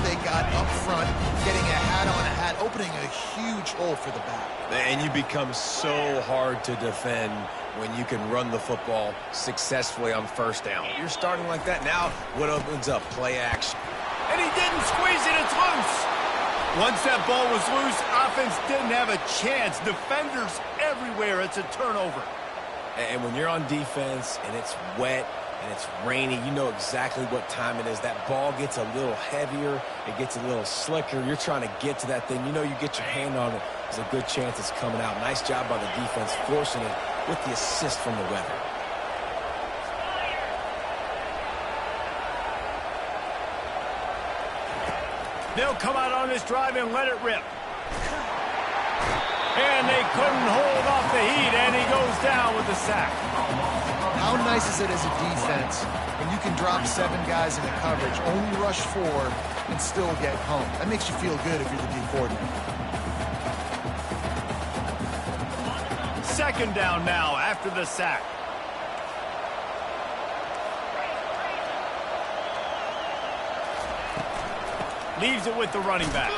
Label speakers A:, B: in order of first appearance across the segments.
A: they got up front, getting a hat on a hat, opening a huge hole for the back.
B: And you become so hard to defend when you can run the football successfully on first down. You're starting like that. Now, what opens up? Play action.
C: And he didn't squeeze it. It's loose. Once that ball was loose, offense didn't have a chance. Defenders everywhere. It's a turnover.
B: And when you're on defense and it's wet and it's rainy, you know exactly what time it is. That ball gets a little heavier. It gets a little slicker. You're trying to get to that thing. You know you get your hand on it. There's a good chance it's coming out. Nice job by the defense forcing it with the assist from the weather.
C: They'll come out on this drive and let it rip. And they couldn't hold off the heat, and he goes down with the sack.
A: How nice is it as a defense when you can drop 7 guys into coverage, only rush 4, and still get home? That makes you feel good if you're the D coordinator.
C: Second down now after the sack. Leaves it with the running back.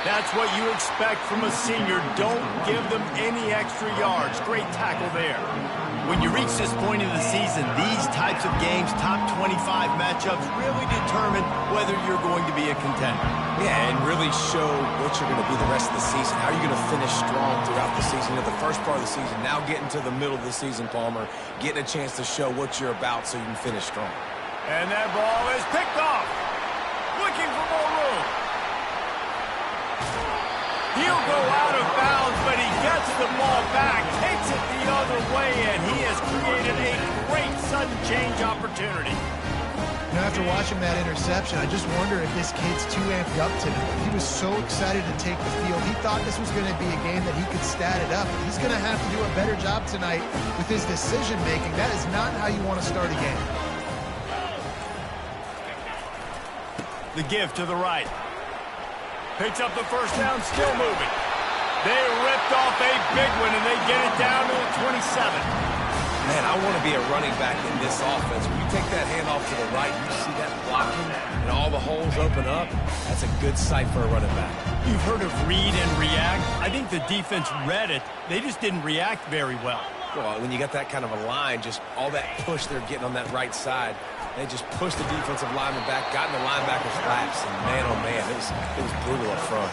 C: That's what you expect from a senior. Don't give them any extra yards. Great tackle there. When you reach this point in the season, these types of games, top 25 matchups, really determine whether you're going to be a contender.
B: Yeah, and really show what you're going to be the rest of the season. How are you going to finish strong throughout the season? You know, the first part of the season, now getting to the middle of the season, Palmer, getting a chance to show what you're about so you can finish strong.
C: And that ball is picked off. Looking for more room. He'll go out of bounds, but he gets the ball back, takes it the other way, and he has created a great sudden change opportunity.
A: You know, after watching that interception, I just wonder if this kid's too amped up tonight. He was so excited to take the field. He thought this was going to be a game that he could stat it up. He's going to have to do a better job tonight with his decision-making. That is not how you want to start a game.
C: The give to the right. Picks up the first down, still moving. They ripped off a big one, and they get it down to the 27.
B: Man, I want to be a running back in this offense. When you take that handoff to the right, you see that blocking, and all the holes open up. That's a good sight for a running back.
C: You've heard of read and react. I think the defense read it. They just didn't react very well.
B: Well, when you got that kind of a line, just all that push they're getting on that right side, they just pushed the defensive lineman back, got in the linebacker's laps, and man, oh man, it was brutal up front.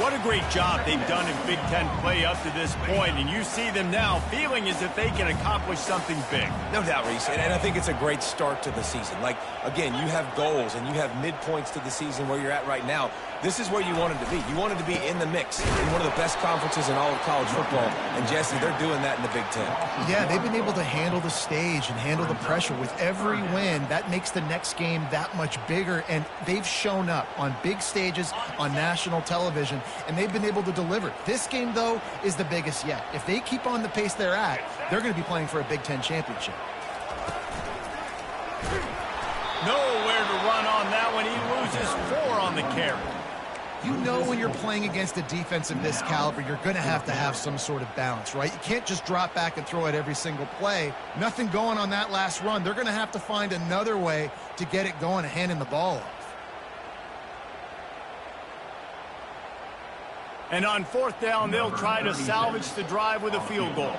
C: What a great job they've done in Big Ten play up to this point, and you see them now feeling as if they can accomplish something big.
B: No doubt, Reese, and I think it's a great start to the season. Like, again, you have goals and you have midpoints to the season where you're at right now. This is where you wanted to be. You wanted to be in the mix in one of the best conferences in all of college football, and Jesse, they're doing that in the Big Ten.
A: Yeah, they've been able to handle the stage and handle the pressure. With every win, that makes the next game that much bigger, and they've shown up on big stages on national television, and they've been able to deliver. This game, though, is the biggest yet. If they keep on the pace they're at, they're going to be playing for a Big Ten championship.
C: Nowhere to run on that one. He loses 4 on the carry.
A: You know when you're playing against a defense of this caliber, you're going to have some sort of balance, right? You can't just drop back and throw it every single play. Nothing going on that last run. They're going to have to find another way to get it going and handing the ball off.
C: And on 4th down, they'll try to salvage the drive with a field goal.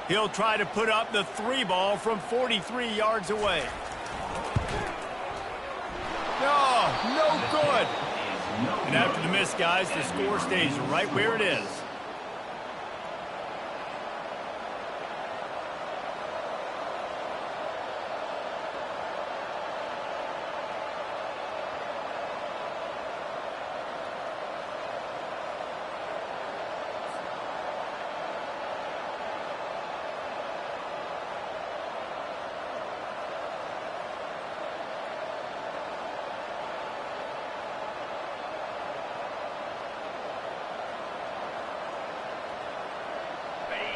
C: He'll try to put up the 3 ball from 43 yards away. No good. And after the miss, guys, the score stays right where it is.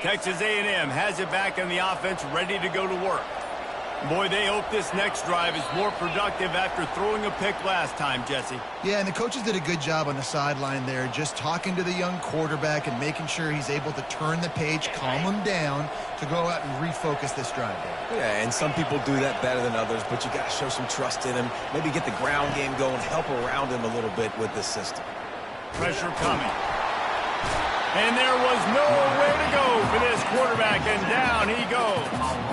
C: Texas A&M has it back in the offense, ready to go to work. Boy, they hope this next drive is more productive after throwing a pick last time, Jesse.
A: Yeah, and the coaches did a good job on the sideline there, just talking to the young quarterback and making sure he's able to turn the page, calm him down, to go out and refocus this drive.
B: Yeah, and some people do that better than others, but you got to show some trust in him. Maybe get the ground game going, help around him a little bit with this system.
C: Pressure coming. And there was nowhere to go for this quarterback, and down he goes.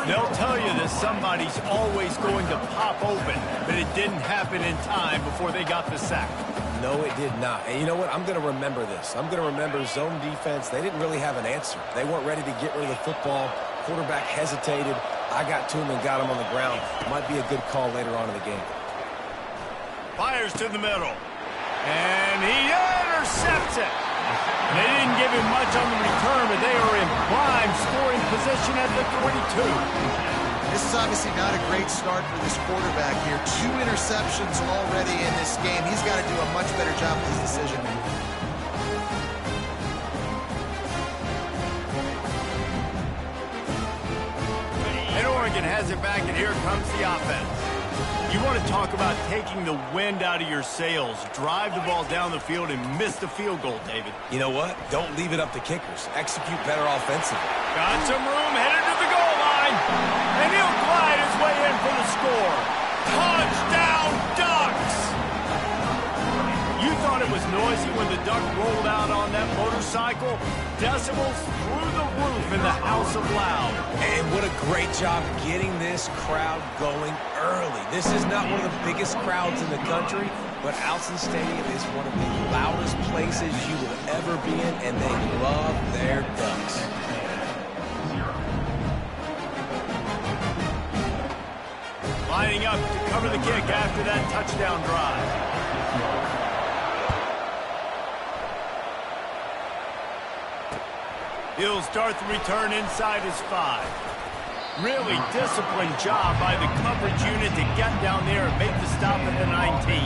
C: They'll tell you that somebody's always going to pop open, but it didn't happen in time before they got the sack.
B: No, it did not. And you know what? I'm going to remember this. I'm going to remember zone defense. They didn't really have an answer. They weren't ready to get rid of the football. Quarterback hesitated. I got to him and got him on the ground. Might be a good call later on in the game.
C: Fires to the middle. And he intercepts it. They didn't give him much on the return, but they are in prime scoring position at the 42.
A: This is obviously not a great start for this quarterback here. 2 interceptions already in this game. He's got to do a much better job with his decision making.
C: And Oregon has it back, and here comes the offense. You want to talk about taking the wind out of your sails. Drive the ball down the field and miss the field goal, David.
B: You know what? Don't leave it up to kickers. Execute better offensively.
C: Got some room, headed to the goal line. And he'll glide his way in for the score. Touchdown, Ducks! You thought it was noisy when the Duck rolled out on that motorcycle? Decibels through the roof in the House of Loud.
B: And what a great job getting this crowd going early. This is not one of the biggest crowds in the country, but Alson Stadium is one of the loudest places you will ever be in, and they love their Ducks.
C: Lining up to cover the kick after that touchdown drive. He'll start the return inside his 5. Really disciplined job by the coverage unit to get down there and make the stop at the 19.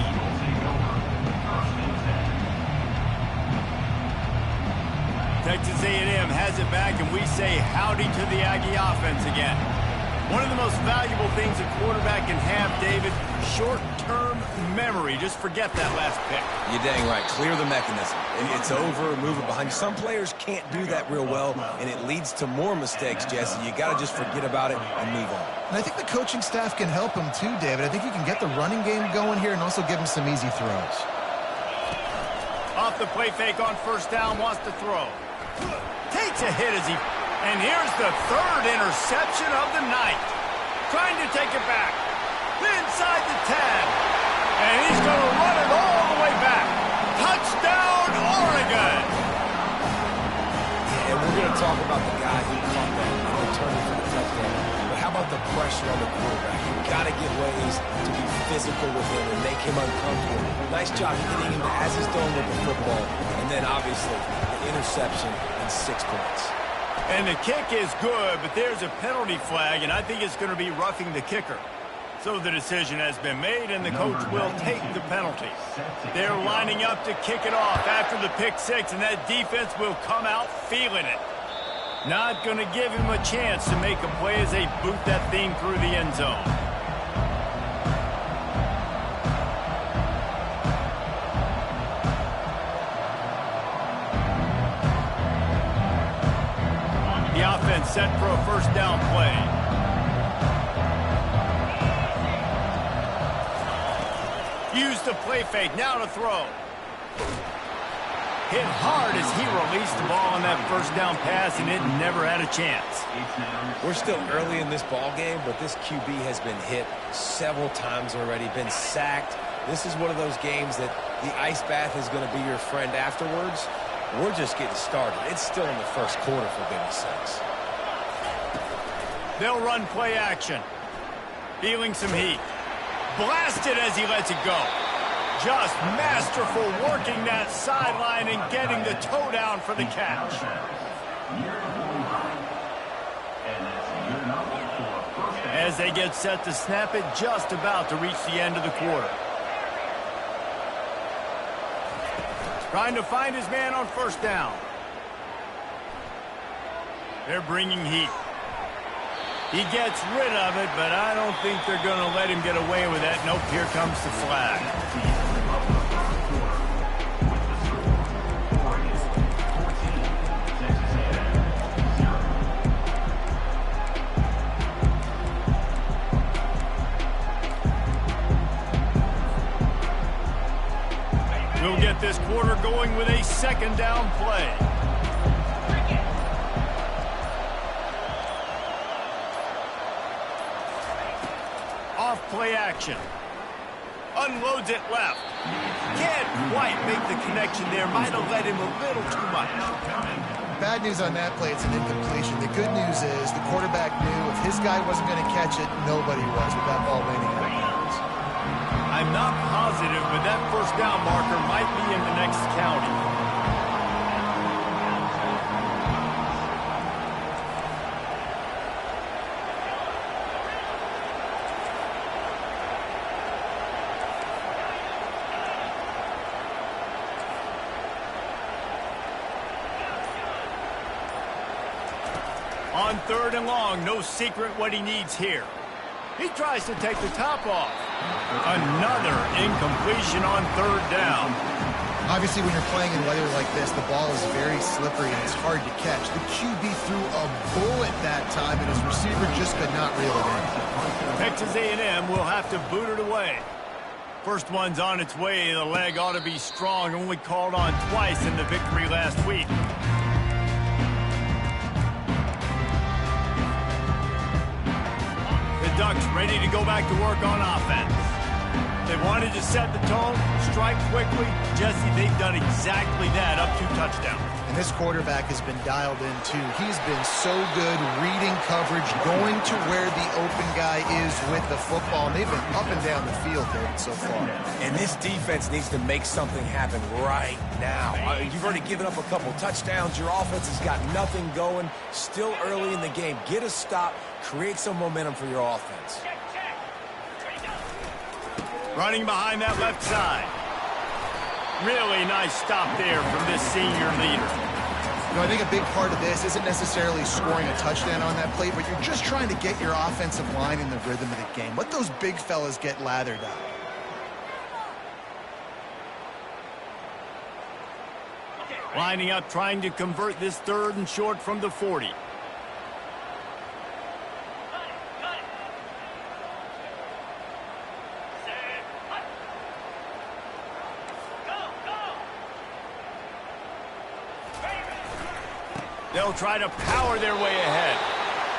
C: Texas A&M has it back, and we say howdy to the Aggie offense again. One of the most valuable things a quarterback can have, David, short-term memory. Just forget that last pick.
B: You're dang right. Clear the mechanism. It's over, move it behind you. Some players can't do that real well, and it leads to more mistakes, Jesse. You got to just forget about it and move on.
A: And I think the coaching staff can help him too, David. I think you can get the running game going here and also give him some easy throws.
C: Off the play fake on first down, wants to throw. Takes a hit as he... And here's the 3rd interception of the night. Trying to take it back. Inside the 10. And he's going to run it all the way back. Touchdown, Oregon!
B: Yeah, and we're going to talk about the guy who caught that and returned it for the touchdown. But how about the pressure on the quarterback? You've got to get ways to be physical with him and make him uncomfortable. Nice job hitting him as he's throwing with the football. And then, obviously, the interception and 6 points.
C: And the kick is good, but there's a penalty flag, and I think it's going to be roughing the kicker. So the decision has been made, and the coach will take the penalty. They're lining up to kick it off after the pick 6, and that defense will come out feeling it. Not going to give him a chance to make a play as they boot that thing through the end zone. The offense set for a first down play. Use the play fake, now to throw. Hit hard as he released the ball on that first down pass, and it never had a chance.
B: We're still early in this ball game, but this QB has been hit several times already, been sacked. This is one of those games that the ice bath is going to be your friend afterwards. We're just getting started. It's still in the first quarter, for goodness sakes.
C: They'll run play action. Feeling some heat. Blasted as he lets it go. Just masterful working that sideline and getting the toe down for the catch. As they get set to snap it, just about to reach the end of the quarter. Trying to find his man on first down. They're bringing heat. He gets rid of it, but I don't think they're going to let him get away with that. Nope, here comes the flag. We'll get this quarter going with a second down play. Off play action. Unloads it left. Can't quite make the connection there. Might have led him a little too much.
A: Bad news on that play, it's an incompletion. The good news is the quarterback knew if his guy wasn't going to catch it, nobody was with that ball landing out of bounds.
C: I'm not positive, but that first down marker might be in the next county. On third and long, no secret what he needs here. He tries to take the top off. Another incompletion on third down.
A: Obviously, when you're playing in weather like this, the ball is very slippery and it's hard to catch. The QB threw a bullet that time, and his receiver just could not reel it in.
C: Texas A&M will have to boot it away. First one's on its way. The leg ought to be strong. Only called on twice in the victory last week. Ducks ready to go back to work on offense. They wanted to set the tone, strike quickly. Jesse, they've done exactly that, up 2 touchdowns.
A: And this quarterback has been dialed in, too. He's been so good reading coverage, going to where the open guy is with the football. And they've been up and down the field, David, so far.
B: And this defense needs to make something happen right now. You've already given up a couple touchdowns. Your offense has got nothing going. Still early in the game. Get a stop. Create some momentum for your offense.
C: Running behind that left side. Really nice stop there from this senior leader.
A: You know, I think a big part of this isn't necessarily scoring a touchdown on that play, but you're just trying to get your offensive line in the rhythm of the game. Let those big fellas get lathered up.
C: Lining up, trying to convert this third and short from the 40. They'll try to power their way ahead.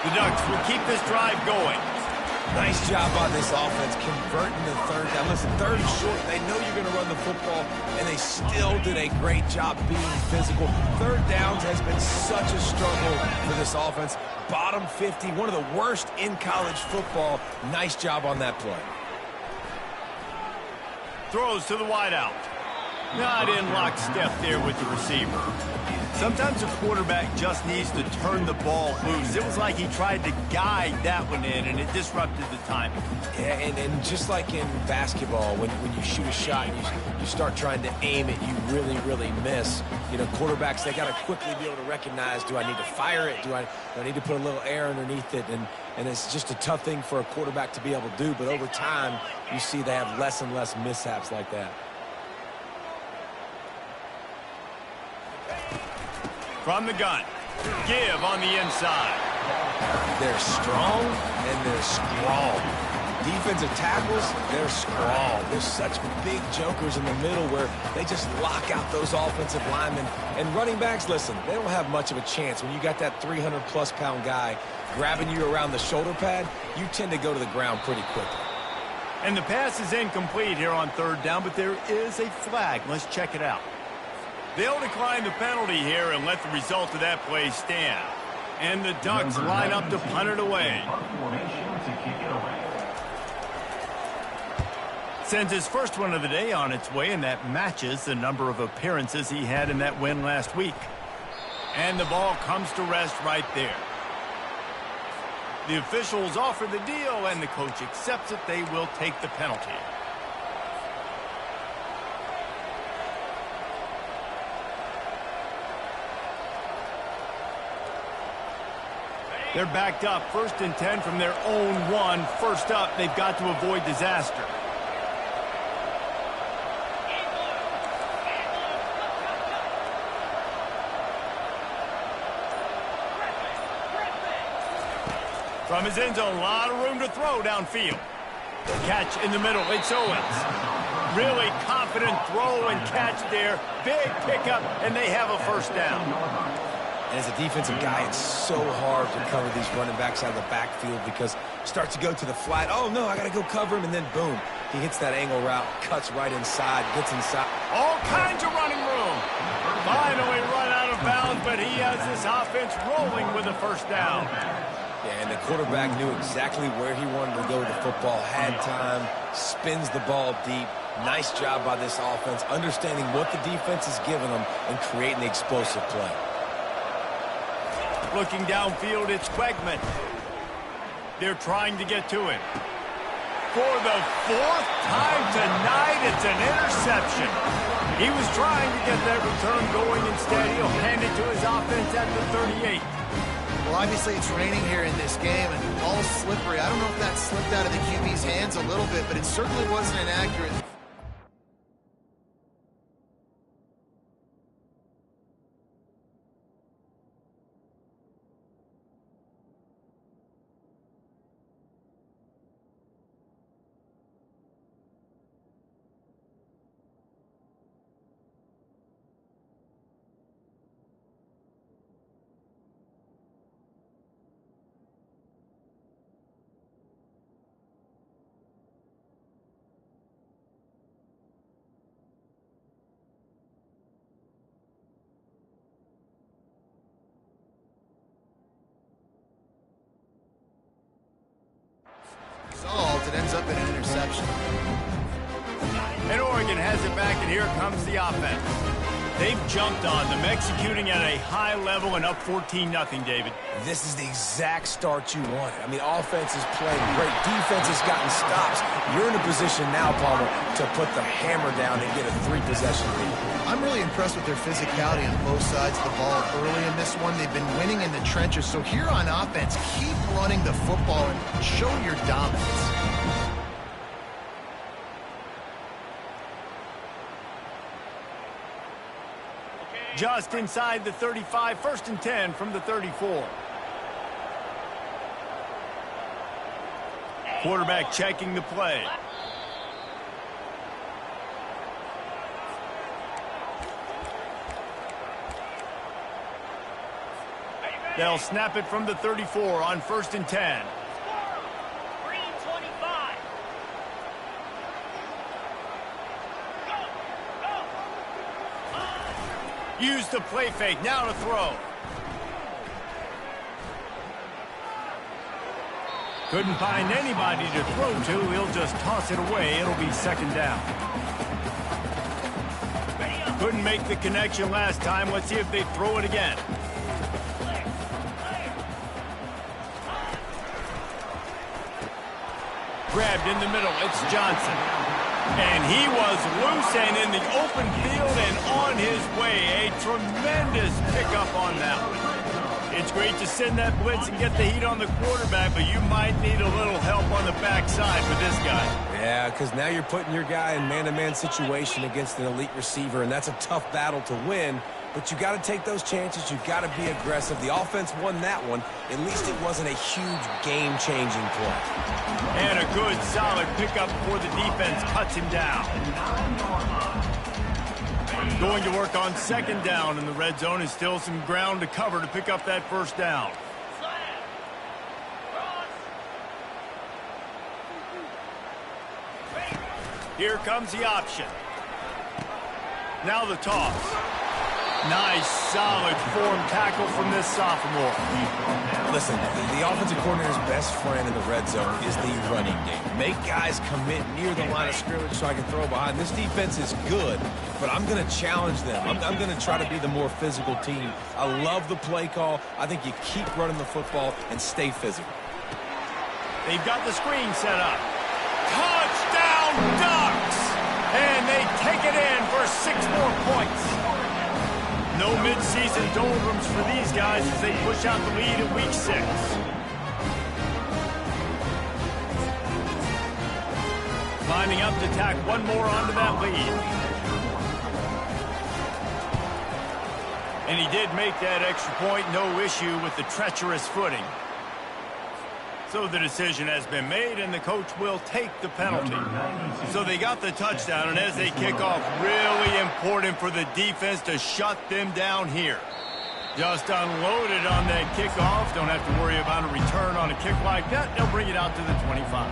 C: The Ducks will keep this drive going.
B: Nice job on this offense, converting the third down. Listen, third and short, they know you're going to run the football, and they still did a great job being physical. Third downs has been such a struggle for this offense. Bottom 50, one of the worst in college football. Nice job on that play.
C: Throws to the wideout. Not in lockstep there with the receiver. Sometimes a quarterback just needs to turn the ball loose. It was like he tried to guide that one in, and it disrupted the timing.
B: Yeah, and just like in basketball, when you shoot a shot and you start trying to aim it, you really miss. You know, quarterbacks, they got to quickly be able to recognize, do I need to fire it? Do I need to put a little air underneath it? And it's just a tough thing for a quarterback to be able to do. But over time, you see they have less and less mishaps like that.
C: From the gun. Give on the inside.
B: They're strong and they're strong. Defensive tackles, they're strong. There's such big jokers in the middle where they just lock out those offensive linemen. And running backs, listen, they don't have much of a chance. When you got that 300-plus pound guy grabbing you around the shoulder pad, you tend to go to the ground pretty quickly.
C: And the pass is incomplete here on third down, but there is a flag. Let's check it out. They'll decline the penalty here and let the result of that play stand. And the Ducks line up to punt it away. Sends his first one of the day on its way, and that matches the number of appearances he had in that win last week. And the ball comes to rest right there. The officials offer the deal, and the coach accepts it. They will take the penalty. They're backed up, 1st and 10 from their own 1. First up, they've got to avoid disaster. From his end zone, a lot of room to throw downfield. Catch in the middle, it's Owens. Really confident throw and catch there. Big pickup, and they have a first down.
B: And as a defensive guy, it's so hard to cover these running backs out of the backfield because start to go to the flat. Oh, no, I got to go cover him, and then boom. He hits that angle route, cuts right inside, gets inside.
C: All kinds of running room. Finally run out of bounds, but he has this offense rolling with a first down.
B: Yeah, and the quarterback knew exactly where he wanted to go with the football, had time, spins the ball deep. Nice job by this offense, understanding what the defense is giving them and creating the explosive play.
C: Looking downfield, it's Wegman. They're trying to get to him. For the 4th time tonight, it's an interception. He was trying to get that return going. Instead, he'll hand it to his offense at the 38.
A: Well, obviously it's raining here in this game, and the ball's slippery. I don't know if that slipped out of the QB's hands a little bit, but it certainly wasn't an accurate. It ends up in an interception.
C: And Oregon has it back, and here comes the offense. They've jumped on them, executing at a high level and up 14-0, David.
B: This is the exact start you wanted. I mean, offense is playing great. Defense has gotten stops. You're in a position now, Palmer, to put the hammer down and get a 3-possession lead.
A: I'm really impressed with their physicality on both sides of the ball early in this one. They've been winning in the trenches. So here on offense, keep running the football and show your dominance.
C: Just inside the 35, 1st and 10 from the 34. Quarterback checking the play. They'll snap it from the 34 on 1st and 10. Use the play fake, now to throw. Couldn't find anybody to throw to. He'll just toss it away. It'll be 2nd down. Couldn't make the connection last time. Let's see if they throw it again. Grabbed in the middle. It's Johnson. And he was loose and in the open field and on his way. A tremendous pickup on that one. It's great to send that blitz and get the heat on the quarterback, but you might need a little help on the backside with this guy.
B: Yeah, because now you're putting your guy in man-to-man situation against an elite receiver, and that's a tough battle to win. But you got to take those chances. You got to be aggressive. The offense won that one. At least it wasn't a huge game-changing play.
C: And a good, solid pickup before the defense cuts him down. Going to work on 2nd down in the red zone. Is still some ground to cover to pick up that 1st down. Here comes the option. Now the toss. Nice, solid form tackle from this sophomore.
B: Listen, the offensive coordinator's best friend in the red zone is the running game. Make guys commit near the line of scrimmage so I can throw behind. This defense is good, but I'm going to challenge them. I'm going to try to be the more physical team. I love the play call. I think you keep running the football and stay physical.
C: They've got the screen set up. Touchdown, Ducks! And they take it in for 6 more points. No mid-season doldrums for these guys as they push out the lead in Week 6. Lining up to tack one more onto that lead. And he did make that extra point, no issue with the treacherous footing. So the decision has been made, and the coach will take the penalty. So they got the touchdown, and as they kick off, really important for the defense to shut them down here. Just unloaded on that kickoff. Don't have to worry about a return on a kick like that. They'll bring it out to the 25.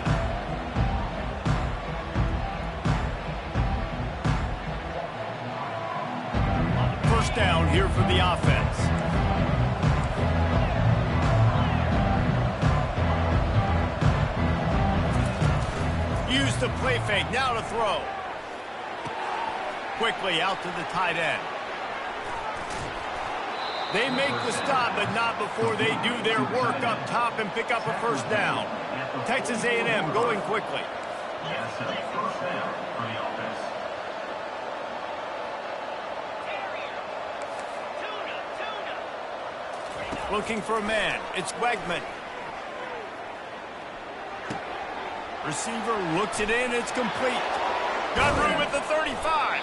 C: First down here for the offense. Use the play fake, now to throw. Quickly out to the tight end. They make the stop, but not before they do their work up top and pick up a first down. Texas A&M going quickly. Looking for a man. It's Wegman. Receiver looks it in. It's complete. Got room at the 35.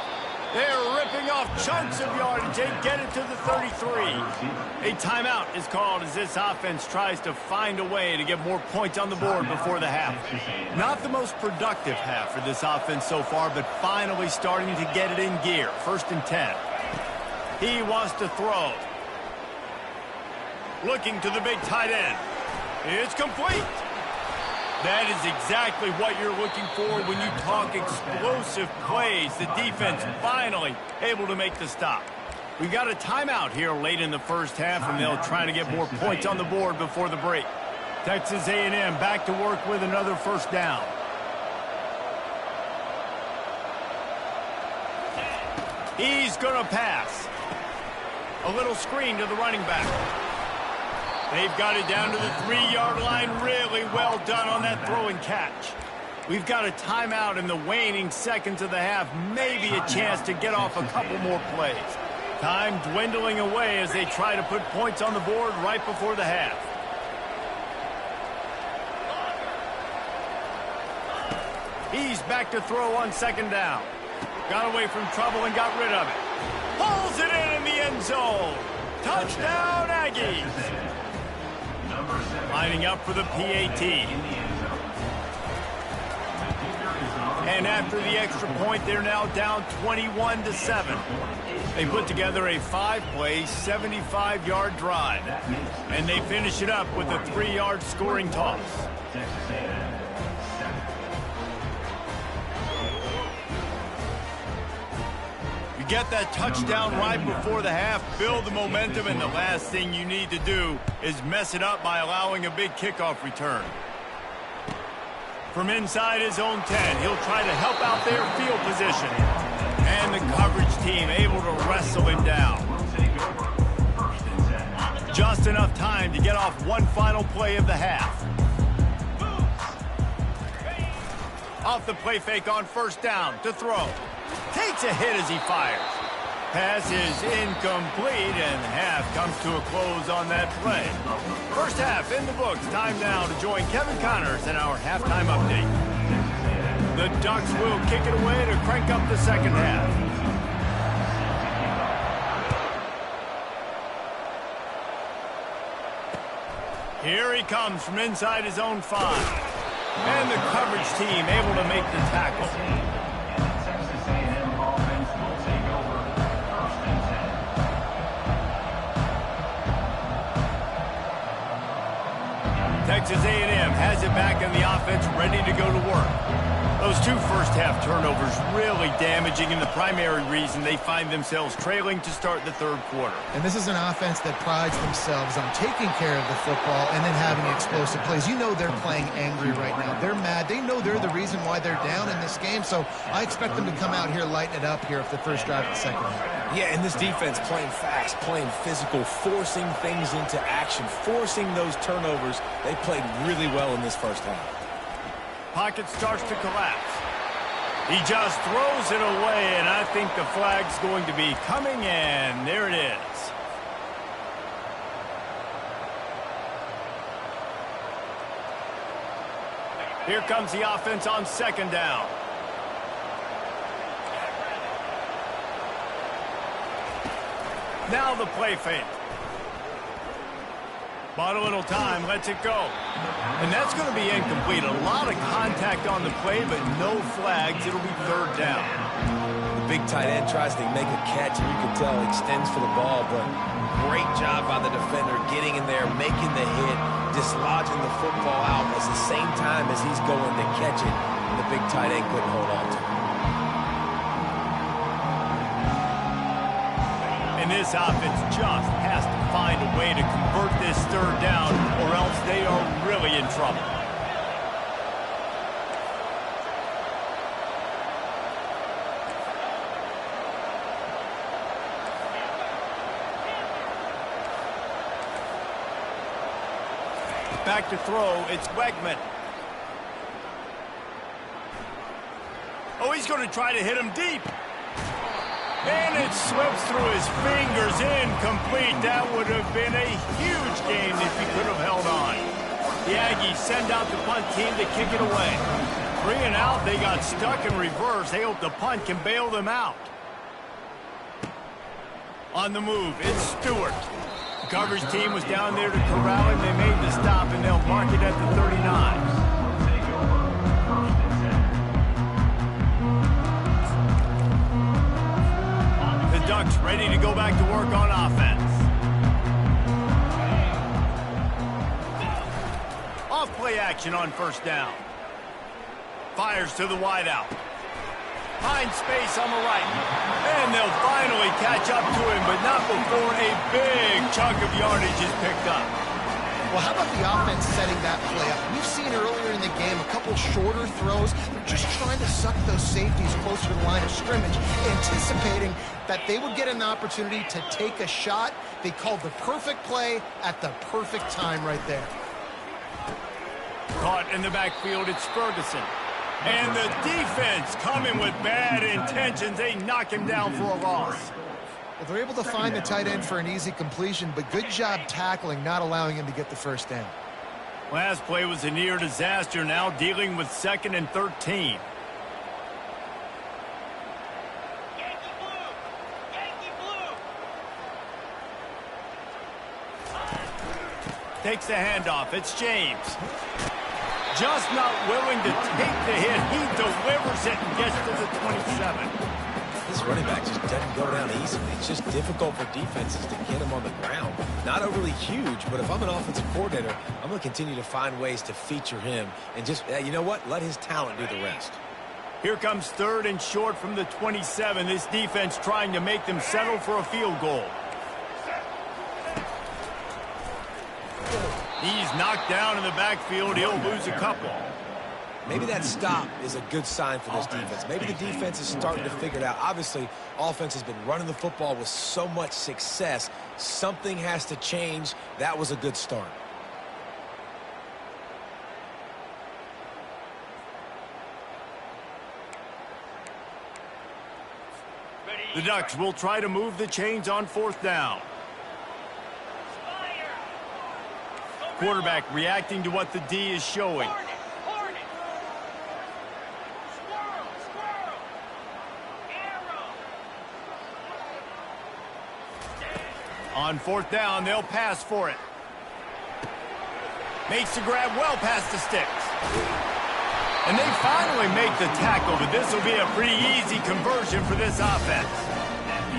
C: They're ripping off chunks of yardage. They get it to the 33. A timeout is called as this offense tries to find a way to get more points on the board before the half. Not the most productive half for this offense so far, but finally starting to get it in gear. 1st and 10. He wants to throw. Looking to the big tight end. It's complete. That is exactly what you're looking for when you talk explosive plays. The defense finally able to make the stop. We've got a timeout here late in the first half, and they'll try to get more points on the board before the break. Texas A&M back to work with another first down. He's going to pass. A little screen to the running back. They've got it down to the 3-yard line. Really well done on that throw and catch. We've got a timeout in the waning seconds of the half. Maybe a chance to get off a couple more plays. Time dwindling away as they try to put points on the board right before the half. He's back to throw on 2nd down. Got away from trouble and got rid of it. Pulls it in the end zone. Touchdown, Aggies. Lining up for the PAT. And after the extra point, they're now down 21-7. They put together a 5-play, 75-yard drive. And they finish it up with a 3-yard scoring toss. Get that touchdown right before the half, build the momentum, and the last thing you need to do is mess it up by allowing a big kickoff return. From inside his own 10, he'll try to help out their field position. And the coverage team able to wrestle him down. Just enough time to get off one final play of the half. Off the play fake on 1st down to throw. Takes a hit as he fires. Pass is incomplete, and half comes to a close on that play. First half in the books. Time now to join Kevin Connors in our halftime update. The Ducks will kick it away to crank up the second half. Here he comes from inside his own 5. And the coverage team able to make the tackle. Texas A&M has it back in the offense, ready to go to work. Those 2 first-half turnovers really damaging, and the primary reason they find themselves trailing to start the 3rd quarter.
A: And this is an offense that prides themselves on taking care of the football and then having explosive plays. You know they're playing angry right now. They're mad. They know they're the reason why they're down in this game, so I expect them to come out here, lighten it up here for the first drive of the second half.
B: Yeah, and this defense playing fast, playing physical, forcing things into action, forcing those turnovers. They played really well in this first half.
C: Pocket starts to collapse. He just throws it away, and I think the flag's going to be coming in. There it is. Here comes the offense on second down. Now the play fake. Bought a little time, lets it go. And that's going to be incomplete. A lot of contact on the play, but no flags. It'll be third down.
B: The big tight end tries to make a catch, and you can tell he extends for the ball, but great job by the defender getting in there, making the hit, dislodging the football out at the same time as he's going to catch it. And the big tight end couldn't hold on to it.
C: And this offense just has to find a way to convert this third down, or else they are really in trouble. Back to throw, it's Wegman. Oh, he's going to try to hit him deep. And it slips through his fingers, incomplete. That would have been a huge game if he could have held on. The Aggies send out the punt team to kick it away. 3 and out, they got stuck in reverse. They hope the punt can bail them out. On the move, it's Stewart. The coverage team was down there to corral him. They made the stop, and they'll mark it at the 39. Ducks ready to go back to work on offense. Off play action on first down. Fires to the wideout. Finds space on the right. And they'll finally catch up to him, but not before a big chunk of yardage is picked up.
A: Well, how about the offense setting that play up? We've seen earlier in the game a couple shorter throws. They're just trying to suck those safeties closer to the line of scrimmage, anticipating that they would get an opportunity to take a shot. They called the perfect play at the perfect time right there.
C: Caught in the backfield, it's Ferguson. And the defense coming with bad intentions. They knock him down for a loss.
A: Well, they're able to find the tight end for an easy completion, but good job tackling, not allowing him to get the first down.
C: Last play was a near disaster, now dealing with 2nd and 13. Takes the handoff. It's James. Just not willing to take the hit. He delivers it and gets to the 27.
B: This running back just doesn't go down easily. It's just difficult for defenses to get him on the ground. Not overly huge, but if I'm an offensive coordinator, I'm going to continue to find ways to feature him and just, you know what, let his talent do the rest.
C: Here comes 3rd and short from the 27. This defense trying to make them settle for a field goal. He's knocked down in the backfield. He'll lose a couple.
B: Maybe that stop is a good sign for this defense. Maybe the defense is starting to figure it out. Obviously, offense has been running the football with so much success. Something has to change. That was a good start.
C: The Ducks will try to move the chains on 4th down. Quarterback reacting to what the D is showing. On 4th down, they'll pass for it. Makes the grab well past the sticks. And they finally make the tackle, but this will be a pretty easy conversion for this offense.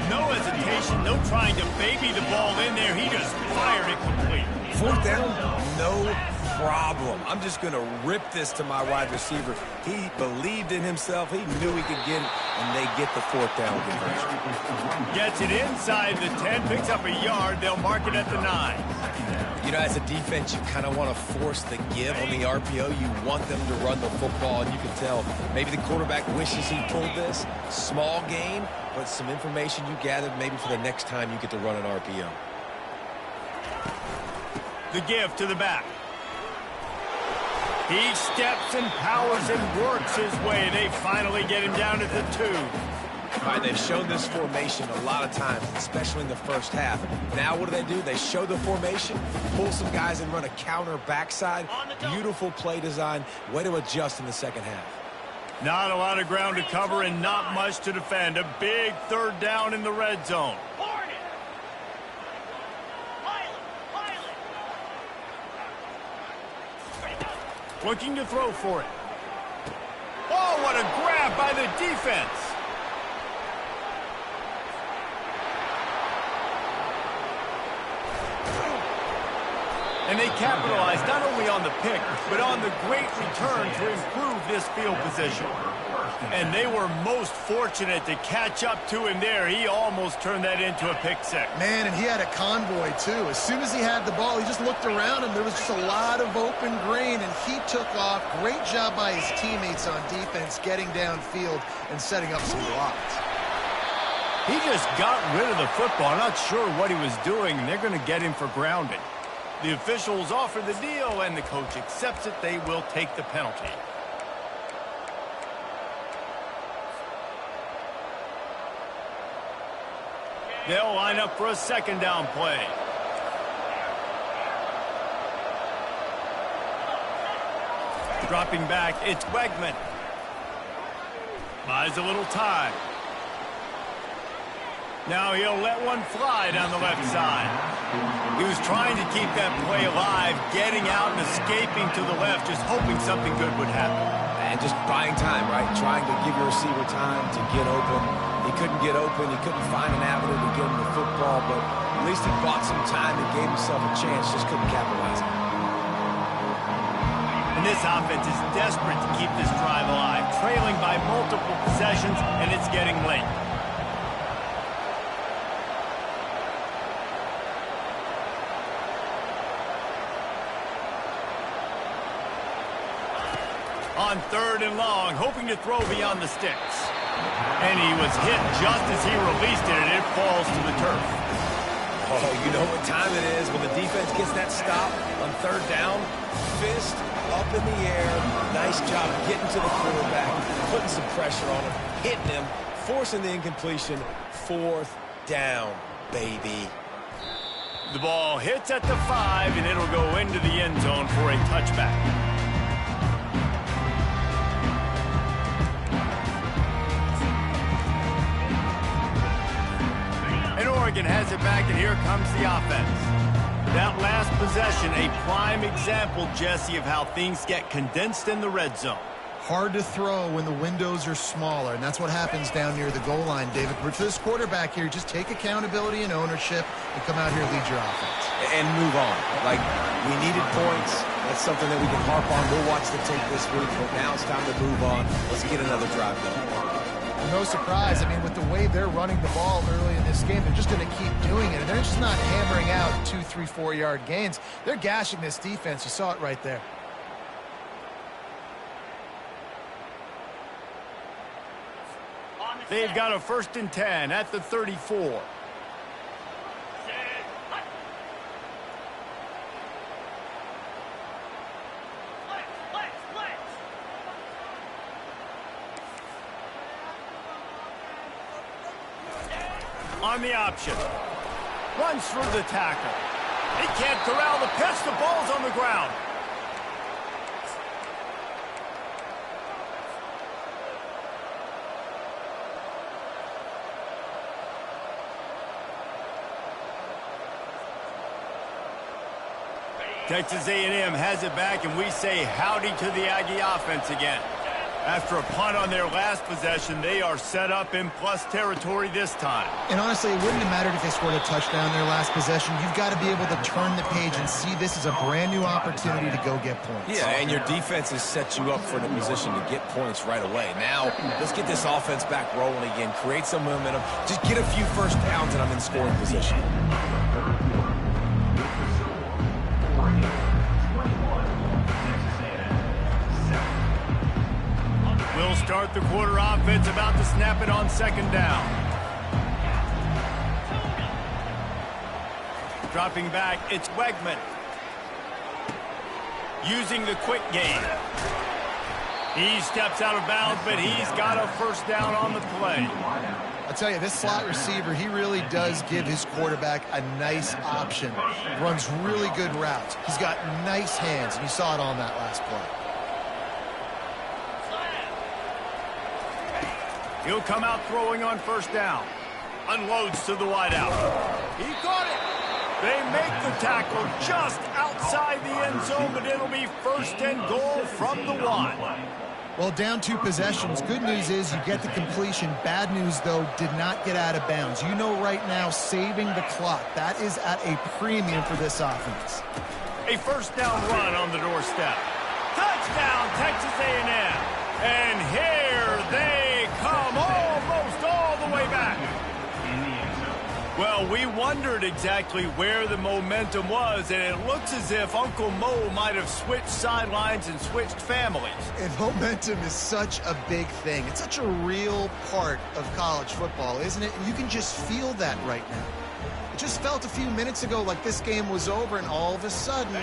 C: No hesitation, no trying to baby the ball in there. He just fired it complete.
B: 4th down, no problem. I'm just going to rip this to my wide receiver. He believed in himself. He knew he could get it, and they get the 4th down conversion.
C: Gets it inside the 10, picks up a yard. They'll mark it at the 9.
B: You know, as a defense, you kind of want to force the give on the RPO. You want them to run the football, and you can tell maybe the quarterback wishes he pulled this. Small game, but some information you gathered maybe for the next time you get to run an RPO.
C: The give to the back. He steps and powers and works his way. They finally get him down at the 2.
B: All right, they've shown this formation a lot of times, especially in the first half. Now what do? They show the formation, pull some guys and run a counter backside. Beautiful play design. Way to adjust in the second half.
C: Not a lot of ground to cover and not much to defend. A big 3rd down in the red zone. Looking to throw for it. Oh, what a grab by the defense. And they capitalized not only on the pick, but on the great return to improve this field position. And they were most fortunate to catch up to him there. He almost turned that into a pick 6.
A: Man, and he had a convoy, too. As soon as he had the ball, he just looked around, and there was just a lot of open green, and he took off. Great job by his teammates on defense, getting downfield and setting up some blocks.
C: He just got rid of the football. Not sure what he was doing, and they're going to get him for grounding. The officials offer the deal, and the coach accepts it. They will take the penalty. They'll line up for a 2nd down play. Dropping back, it's Wegman. Buys a little time. Now he'll let one fly down the left side. He was trying to keep that play alive, getting out and escaping to the left, just hoping something good would happen.
B: And just buying time, right? Trying to give your receiver time to get open. He couldn't get open. He couldn't find an avenue to get him the football, but at least he bought some time and gave himself a chance. Just couldn't capitalize on it.
C: And this offense is desperate to keep this drive alive, trailing by multiple possessions, and it's getting late. On 3rd and long, hoping to throw beyond the sticks. And he was hit just as he released it, and it falls to the turf.
B: Oh, you know what time it is when the defense gets that stop on 3rd down. Fist up in the air. Nice job getting to the quarterback, putting some pressure on him, hitting him, forcing the incompletion. 4th down, baby.
C: The ball hits at the 5, and it'll go into the end zone for a touchback. Oregon has it back, and here comes the offense. That last possession, a prime example, Jesse, of how things get condensed in the red zone.
A: Hard to throw when the windows are smaller, and that's what happens down near the goal line, David. But for this quarterback here, just take accountability and ownership and come out here and lead your offense.
B: And move on. Like, we needed points. That's something that we can harp on. We'll watch the tape this week, but now it's time to move on. Let's get another drive going.
A: No surprise. I mean, with the way they're running the ball early in this game, they're just going to keep doing it. And they're just not hammering out 2, 3, 4-yard gains. They're gashing this defense. You saw it right there.
C: They've got a 1st and 10 at the 34. On the option. Runs through the tackle. He can't corral the pitch. The ball's on the ground. Texas A&M has it back, and we say howdy to the Aggie offense again. After a punt on their last possession, they are set up in plus territory this time.
A: And honestly, it wouldn't have mattered if they scored a touchdown their last possession. You've got to be able to turn the page and see this as a brand new opportunity to go get points.
B: Yeah, and your defense has set you up for the position to get points right away. Now, let's get this offense back rolling again, create some momentum, just get a few first downs, and I'm in scoring position.
C: We'll start the quarter offense, about to snap it on 2nd down. Dropping back, it's Wegman. using the quick game. He steps out of bounds, but he's got a first down on the play.
A: I tell you, this slot receiver, he really does give his quarterback a nice option. Runs really good routes. He's got nice hands, and you saw it on that last play.
C: He'll come out throwing on first down. Unloads to the wideout. He caught it. They make the tackle just outside the end zone, but it'll be first and goal from the 1.
A: Well, down 2 possessions. Good news is you get the completion. Bad news, though, did not get out of bounds. You know right now, saving the clock. That is at a premium for this offense.
C: A first down run on the doorstep. Touchdown, Texas A&M. And here they come, almost all the way back. Well, we wondered exactly where the momentum was, and it looks as if Uncle Mo might have switched sidelines and switched families.
A: And momentum is such a big thing. It's such a real part of college football, isn't it? And you can just feel that right now. It just felt a few minutes ago like this game was over, and all of a sudden,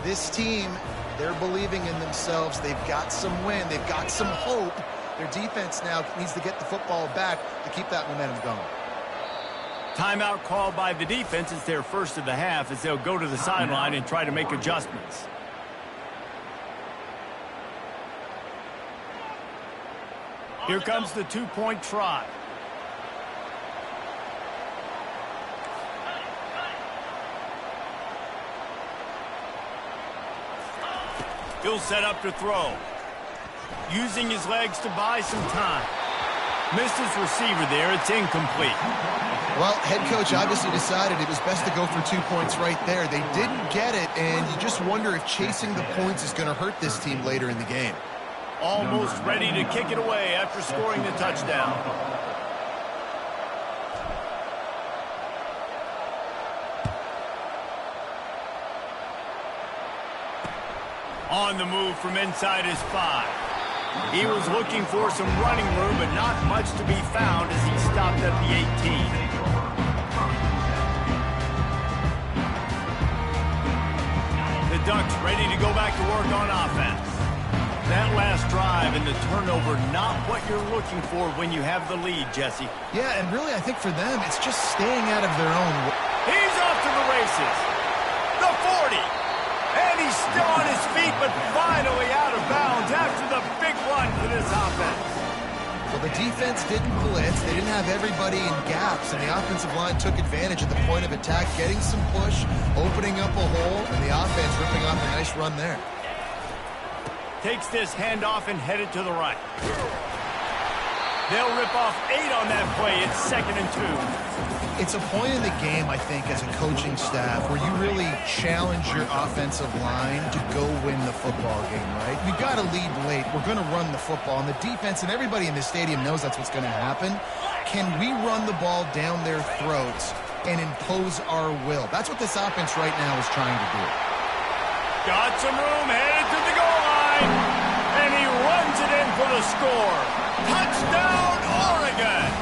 A: this team, they're believing in themselves. They've got some win. They've got some hope. Their defense now needs to get the football back to keep that momentum going.
C: Timeout called by the defense. It's their first of the half as they'll go to the sideline and try to make adjustments. Here comes the 2-point try. He'll set up to throw. Using his legs to buy some time. Missed his receiver there. It's incomplete.
A: Well, head coach obviously decided it was best to go for 2 points right there. They didn't get it, and you just wonder if chasing the points is going to hurt this team later in the game.
C: Almost ready to kick it away after scoring the touchdown. On the move from inside his 5. He was looking for some running room, but not much to be found as he stopped at the 18. The Ducks ready to go back to work on offense. That last drive and the turnover, not what you're looking for when you have the lead, Jesse.
A: Yeah, and really I think for them, it's just staying out of their own way.
C: He's off to the races. The 40. And he's still on his feet, but finally out of bounds after the big run for this offense.
A: Well, the defense didn't blitz. They didn't have everybody in gaps, and the offensive line took advantage at the point of attack, getting some push, opening up a hole, and the offense ripping off a nice run there.
C: Takes this handoff and headed to the right. They'll rip off 8 on that play. It's 2nd and 2.
A: It's a point in the game, I think, as a coaching staff where you really challenge your offensive line to go win the football game, right? You've got to lead late. We're going to run the football. And the defense and everybody in the stadium knows that's what's going to happen. Can we run the ball down their throats and impose our will? That's what this offense right now is trying to do.
C: Got some room, headed to the goal line. And he runs it in for the score. Touchdown, Oregon!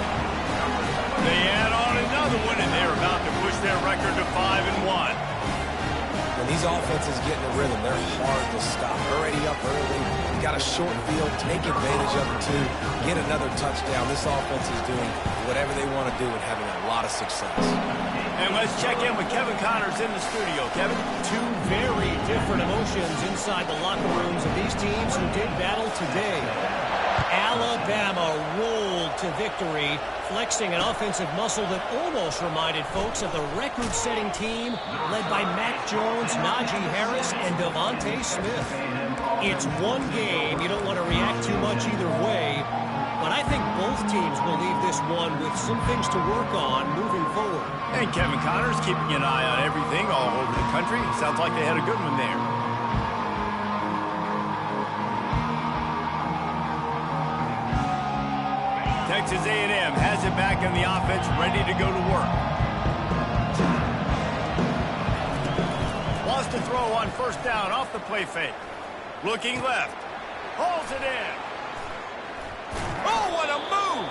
C: They add on another one, and they're about to push their record to 5-1.
B: When these offenses get in a rhythm, they're hard to stop. Already up early, you got a short field, take advantage of it too, get another touchdown. This offense is doing whatever they want to do and having a lot of success.
C: And let's check in with Kevin Connors in the studio. Kevin?
D: Two very different emotions inside the locker rooms of these teams who did battle today. Alabama rolled to victory, flexing an offensive muscle that almost reminded folks of the record-setting team led by Mac Jones, Najee Harris, and Devontae Smith. It's one game. You don't want to react too much either way, but I think both teams will leave this one with some things to work on moving forward.
C: And Kevin Connors keeping an eye on everything all over the country. Sounds like they had a good one there. Texas A&M has it back on the offense, ready to go to work. Wants to throw on first down off the play fake. Looking left. Hauls it in. Oh, what a move!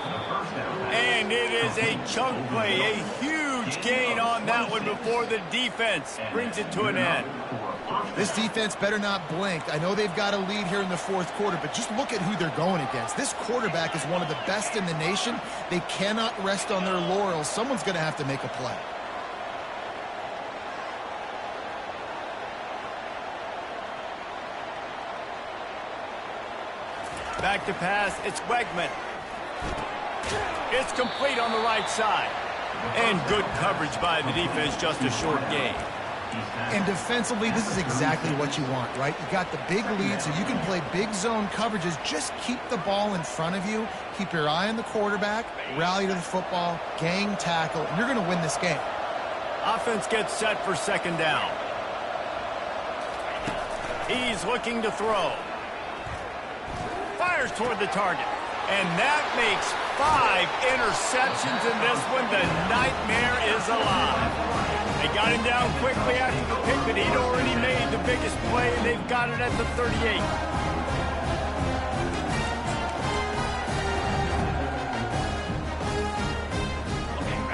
C: And it is a chunk play, a huge gain on that one before the defense brings it to an end.
A: This defense better not blink. I know they've got a lead here in the fourth quarter, but just look at who they're going against. This quarterback is one of the best in the nation. They cannot rest on their laurels. Someone's going to have to make a play.
C: Back to pass, it's Wegman. It's complete on the right side. And good coverage by the defense, just a short gain.
A: And defensively, this is exactly what you want, right? You got the big lead, so you can play big zone coverages. Just keep the ball in front of you. Keep your eye on the quarterback, rally to the football, gang tackle, and you're going to win this game.
C: Offense gets set for second down. He's looking to throw. Fires toward the target. And that makes 5 interceptions in this one. The nightmare is alive. They got him down quickly after the pick, but he'd already made the biggest play, and they've got it at the 38.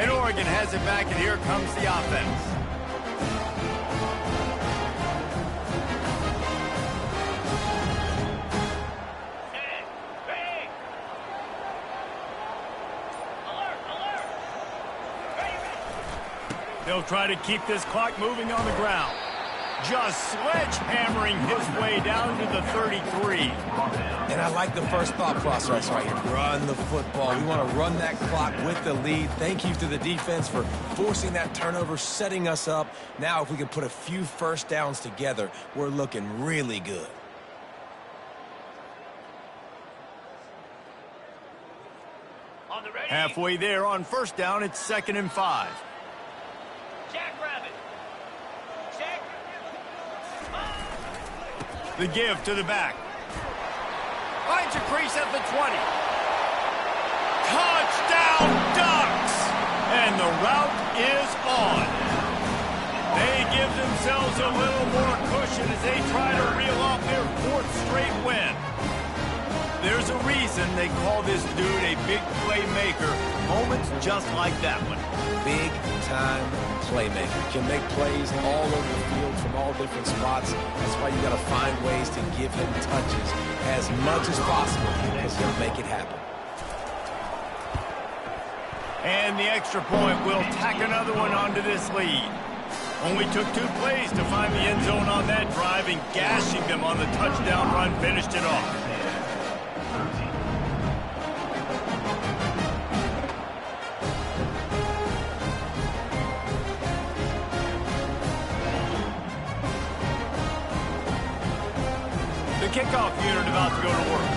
C: And Oregon has it back, and here comes the offense. They'll try to keep this clock moving on the ground. Just sledgehammering his way down to the 33.
B: And I like the first thought process right here. Run the football. We want to run that clock with the lead. Thank you to the defense for forcing that turnover, setting us up. Now if we can put a few first downs together, we're looking really good.
C: Halfway there on first down, it's 2nd and 5. The give to the back. Finds a crease at the 20. Touchdown Ducks! And the route is on. They give themselves a little more cushion as they try to reel off their 4th straight win. There's a reason they call this dude a big playmaker. Moments just like that one.
B: Big-time playmaker. Can make plays all over the field from all different spots. That's why you got to find ways to give him touches as much as possible because he'll make it happen.
C: And the extra point will tack another one onto this lead. Only took 2 plays to find the end zone on that drive, and gashing them on the touchdown run finished it off. Kickoff unit about to go to work.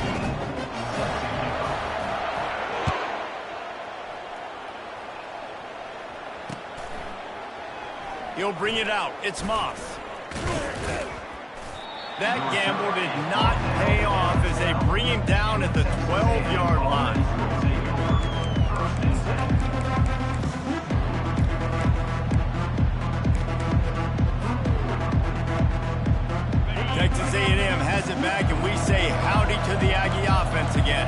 C: He'll bring it out. It's Moss. That gamble did not pay off as they bring him down at the 12-yard line. Texas A&M has it back, and we say howdy to the Aggie offense again.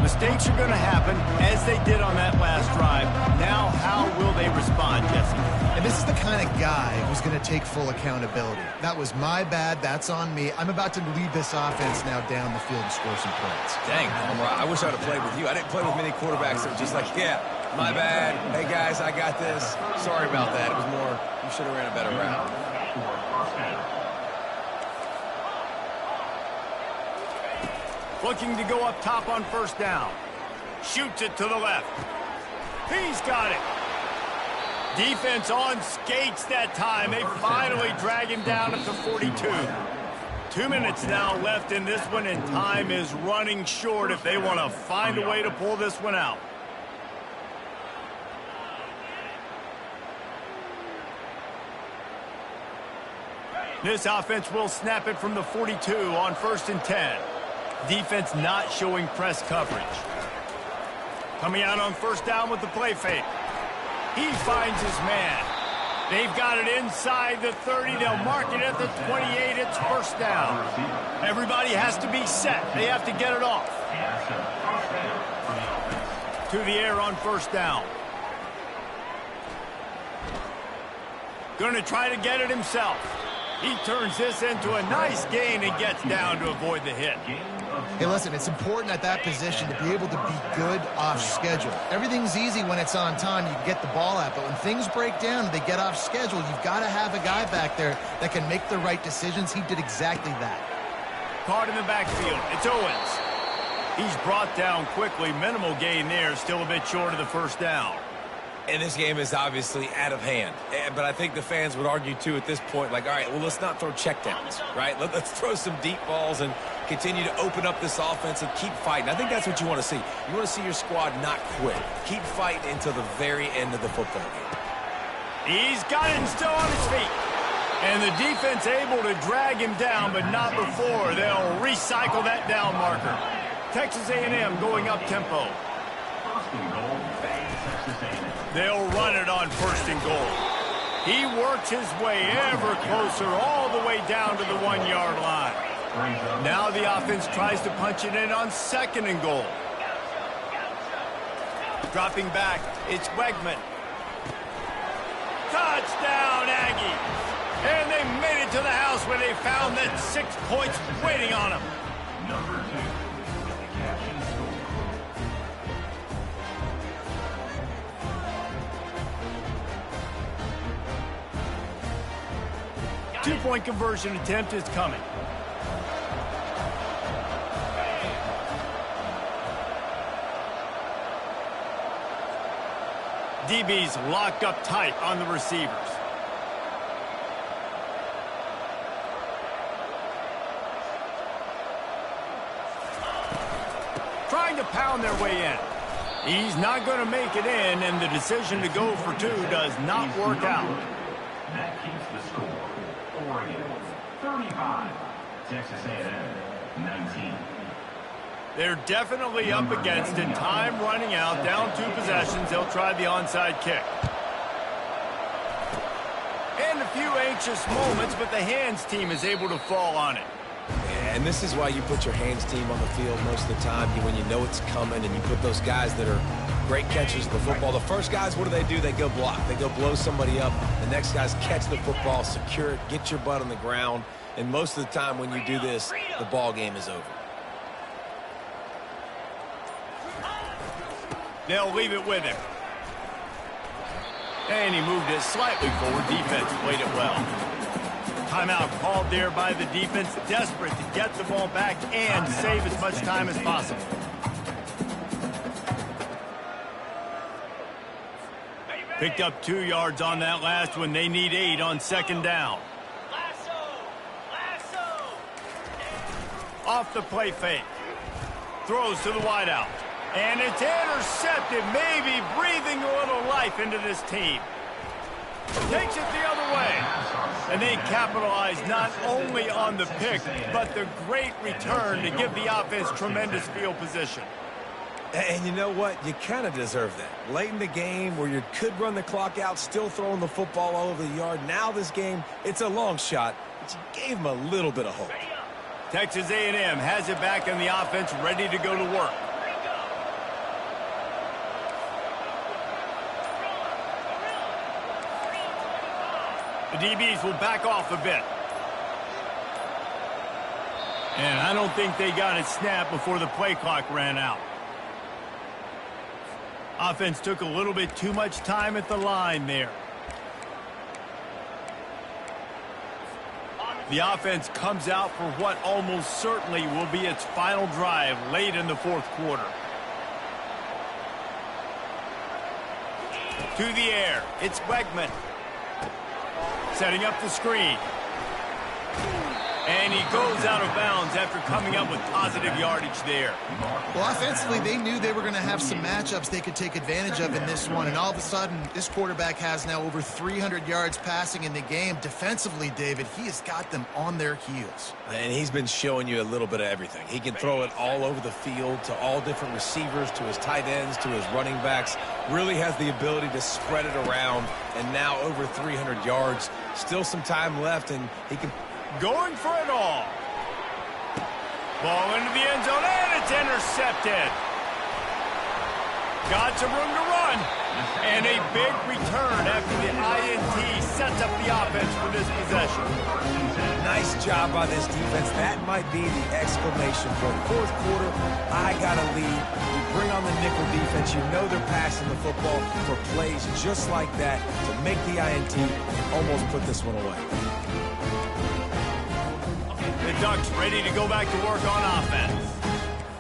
C: Mistakes are going to happen, as they did on that last drive. Now, how will they respond, Jesse?
A: And this is the kind of guy who's going to take full accountability. That was my bad. That's on me. I'm about to lead this offense now down the field and score some points.
B: Dang, Homer, I wish I would have played with you. I didn't play with many quarterbacks that were just like, yeah, my bad. Hey, guys, I got this. Sorry about that. It was more, you should have ran a better route.
C: Looking to go up top on first down. Shoots it to the left. He's got it. Defense on skates that time. They finally drag him down at the 42. 2 minutes now left in this one, and time is running short if they want to find a way to pull this one out. This offense will snap it from the 42 on 1st and 10. Defense not showing press coverage. Coming out on first down with the play fake. He finds his man. They've got it inside the 30. They'll mark it at the 28. It's first down. Everybody has to be set. They have to get it off. To the air on first down. Going to try to get it himself. He turns this into a nice gain and gets down to avoid the hit.
A: Hey, listen, it's important at that position to be able to be good off schedule. Everything's easy when it's on time. You can get the ball out. But when things break down and they get off schedule, you've got to have a guy back there that can make the right decisions. He did exactly that.
C: Caught in the backfield. It's Owens. He's brought down quickly. Minimal gain there. Still a bit short of the first down.
B: And this game is obviously out of hand. But I think the fans would argue, too, at this point, like, all right, well, let's not throw checkdowns, right? Let's throw some deep balls and continue to open up this offense and keep fighting. I think that's what you want to see. You want to see your squad not quit. Keep fighting until the very end of the football game.
C: He's got it and still on his feet. And the defense able to drag him down, but not before. They'll recycle that down marker. Texas A&M going up tempo. They'll run it on 1st and goal. He works his way ever closer all the way down to the 1-yard line. Now the offense tries to punch it in on 2nd and goal. Dropping back, it's Wegman. Touchdown, Aggie. And they made it to the house where they found that 6 points waiting on them.
E: Number 2.
C: Two-point conversion attempt is coming. DB's locked up tight on the receivers. Trying to pound their way in. He's not going to make it in, and the decision to go for 2 does not work out.
E: That keeps the score. Oregon 35, Texas A&M 19.
C: They're definitely up against it. Time running out. Down 2 possessions. They'll try the onside kick. And a few anxious moments, but the hands team is able to fall on it.
B: And this is why you put your hands team on the field most of the time, when you know it's coming, and you put those guys that are great catchers of the football. The first guys, what do? They go block. They go blow somebody up. The next guys catch the football, secure it, get your butt on the ground. And most of the time when you do this, the ball game is over.
C: They'll leave it with him. And he moved it slightly forward. Defense played it well. Timeout called there by the defense, desperate to get the ball back and save as much time as possible. Picked up 2 yards on that last one. They need 8 on 2nd down. Off the play fake. Throws to the wideout. And it's intercepted, maybe breathing a little life into this team. Takes it the other way. And they capitalize not only on the pick, but the great return to give the offense tremendous field position.
B: And you know what? You kind of deserve that. Late in the game where you could run the clock out, still throwing the football all over the yard. Now this game, it's a long shot, but you gave them a little bit of hope.
C: Texas A&M has it back in the offense, ready to go to work. The DBs will back off a bit. And I don't think they got it snapped before the play clock ran out. Offense took a little bit too much time at the line there. The offense comes out for what almost certainly will be its final drive late in the 4th quarter. To the air, it's Wegman. Setting up the screen. And he goes out of bounds after coming up with positive yardage there.
A: Well, offensively, they knew they were going to have some matchups they could take advantage of in this one. And all of a sudden, this quarterback has now over 300 yards passing in the game. Defensively, David, he has got them on their heels.
B: And he's been showing you a little bit of everything. He can throw it all over the field to all different receivers, to his tight ends, to his running backs. Really has the ability to spread it around. And now over 300 yards. Still some time left, and he can...
C: Going for it all. Ball into the end zone, and it's intercepted. Got some room to run. And a big return after the INT sets up the offense for this possession.
B: Nice job by this defense. That might be the exclamation point. Fourth quarter, I got a lead. We bring on the nickel defense. You know they're passing the football for plays just like that to make the INT almost put this one away.
C: The Ducks ready to go back to work on offense.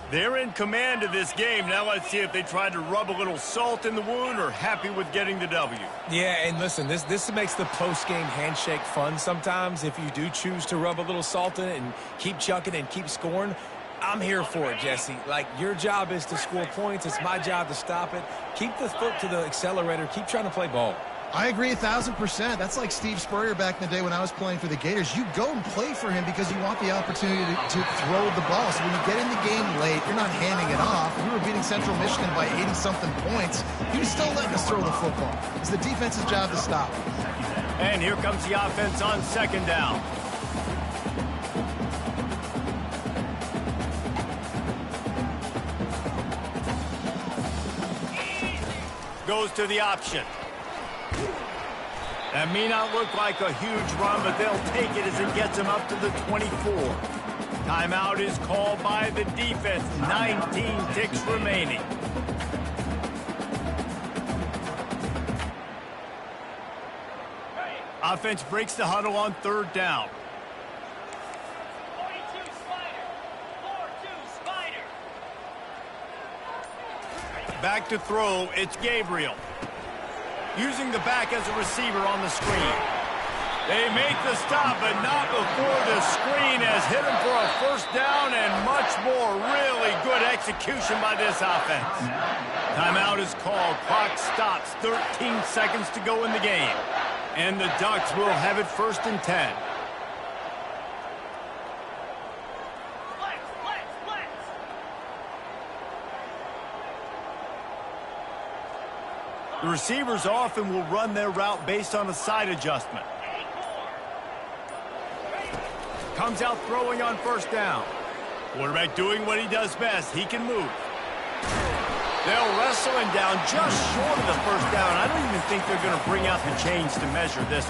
C: They're in command of this game. Now let's see if they try to rub a little salt in the wound or happy with getting the W.
B: Yeah, and listen, this makes the post-game handshake fun sometimes if you do choose to rub a little salt in it and keep chucking and keep scoring. I'm here for it, Jesse. Like, your job is to score points. It's my job to stop it. Keep the foot to the accelerator. Keep trying to play ball.
A: I agree 1,000%. That's like Steve Spurrier back in the day when I was playing for the Gators. You go and play for him because you want the opportunity to throw the ball. So when you get in the game late, you're not handing it off. We were beating Central Michigan by 80-something points. You still letting us throw the football. It's the defense's job to stop.
C: And here comes the offense on second down. Goes to the option. That may not look like a huge run, but they'll take it as it gets them up to the 24. Timeout is called by the defense. 19 ticks remaining. Offense breaks the huddle on third down.
F: 42 Spider. 4-2 Spider.
C: Back to throw, it's Gabriel. Using the back as a receiver on the screen. They make the stop, but not before the screen has hit him for a first down and much more. Really good execution by this offense. Timeout is called. Clock stops. 13 seconds to go in the game. And the Ducks will have it 1st and 10. The receivers often will run their route based on a side adjustment. Comes out throwing on first down. Quarterback doing what he does best. He can move. They'll wrestle him down just short of the first down. I don't even think they're going to bring out the chains to measure this.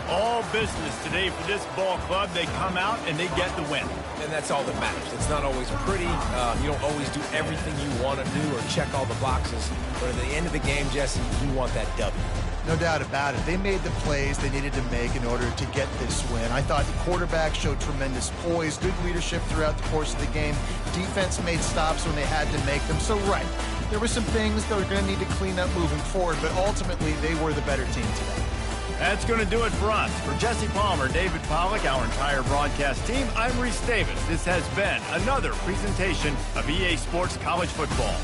C: All business today for this ball club. They come out and they get the win.
B: And that's all that matters. It's not always pretty. You don't always do everything you want to do or check all the boxes. But at the end of the game, Jesse, you want that W.
A: No doubt about it. They made the plays they needed to make in order to get this win. I thought the quarterback showed tremendous poise, good leadership throughout the course of the game. Defense made stops when they had to make them. So, right, there were some things that were going to need to clean up moving forward, but ultimately they were the better team today.
C: That's going to do it for us. For Jesse Palmer, David Pollack, our entire broadcast team, I'm Reese Davis. This has been another presentation of EA Sports College Football.